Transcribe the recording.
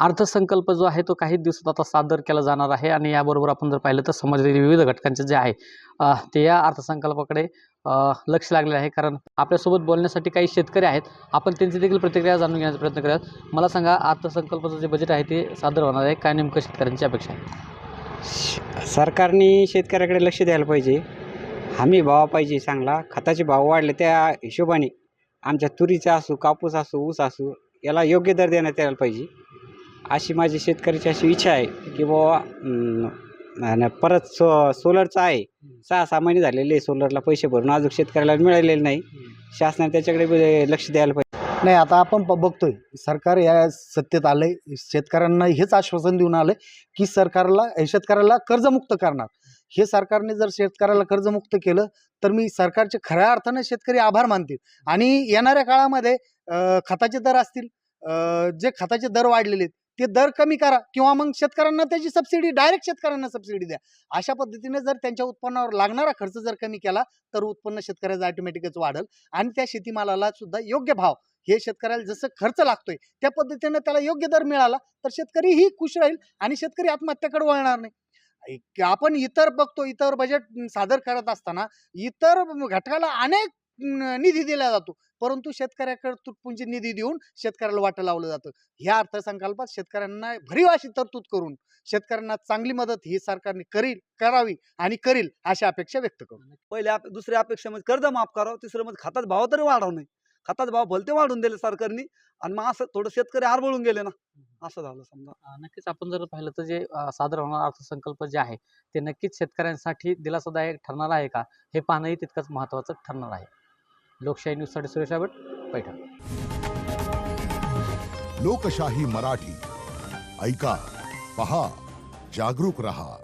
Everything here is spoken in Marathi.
अर्थसंकल्प जो आहे तो काही दिवसात आता सादर केला जाणार आहे आणि याबरोबर आपण जर पाहिलं तर समाजातील विविध घटकांचे जे आहे ते या अर्थसंकल्पाकडे लक्ष लागले आहे. कारण आपल्यासोबत बोलण्यासाठी काही शेतकरी आहेत. आपण त्यांची देखील प्रतिक्रिया जाणून घेण्याचा प्रयत्न करूयात. मला सांगा, अर्थसंकल्पाचं जे बजेट आहे ते सादर होणार आहे, काय नेमकं शेतकऱ्यांची अपेक्षा आहे? सरकारने शेतकऱ्याकडे लक्ष द्यायला पाहिजे. हमी भाव पाहिजे चांगला. खताचे भाव वाढले त्या हिशोबाने आमच्या तुरीचा असो, कापूस असो, ऊस असो याला योग्य दर देण्यात यायला पाहिजे, अशी माझी शेतकऱ्याची अशी इच्छा आहे की बाबा आणि परत सोलरचं आहे 6 महिने झालेले सोलरला पैसे भरून अजून शेतकऱ्याला मिळालेले नाही. शासनाने त्याच्याकडे लक्ष द्यायला पाहिजे. नाही, आता आपण बघतोय सरकार या सत्तेत आलंय, शेतकऱ्यांना हेच आश्वासन देऊन आलंय की शेतकऱ्याला कर्जमुक्त करणार. हे सरकारने जर शेतकऱ्याला कर्जमुक्त केलं तर मी सरकारचे खऱ्या अर्थाने शेतकरी आभार मानतील. आणि येणाऱ्या काळामध्ये खताचे दर असतील, जे खताचे दर वाढलेले ते दर कमी करा किंवा मग शेतकऱ्यांना त्याची सबसिडी डायरेक्ट शेतकऱ्यांना सबसिडी द्या. अशा पद्धतीने जर त्यांच्या उत्पन्नावर लागणारा खर्च जर कमी केला तर उत्पन्न शेतकऱ्याचं ऑटोमॅटिकच वाढेल आणि त्या शेतीमालाला सुद्धा योग्य भाव, हे शेतकऱ्याला जसं खर्च लागतोय त्या पद्धतीने त्याला योग्य दर मिळाला तर शेतकरीही खुश राहील आणि शेतकरी आत्महत्याकडे वळणार नाही. आपण इतर बघतो, इतर बजेट सादर करत असताना इतर घटकाला अनेक निधी दिला जातो, परंतु शेतकऱ्याकडे तुटपुंजी निधी देऊन शेतकऱ्याला वाटं लावलं जातं. ह्या अर्थसंकल्पात शेतकऱ्यांना भरीव अशी तरतूद करून शेतकऱ्यांना चांगली मदत ही सरकारने करावी आणि करील अशी अपेक्षा व्यक्त करू. पहिल्या दुसऱ्या अपेक्षामध्ये कर्ज माफ करावं, तिसरं मध्ये खतात भाव तरी वाढवू नये. खतात भाव भलते वाढून दिले सरकारने आणि मग असं थोडं शेतकरी आरबळून गेले ना, असं झालं समजा. नक्कीच आपण जर पाहिलं तर जे सादर होणारा अर्थसंकल्प जे आहे ते नक्कीच शेतकऱ्यांसाठी दिलासादायक ठरणार आहे का, हे पाहणंही तितकंच महत्त्वाचं ठरणार आहे. लोकशाही न्यूजसाठी सुरेश आबट, पैठण. लोकशाही मराठी ऐका, पहा, जागरूक रहा.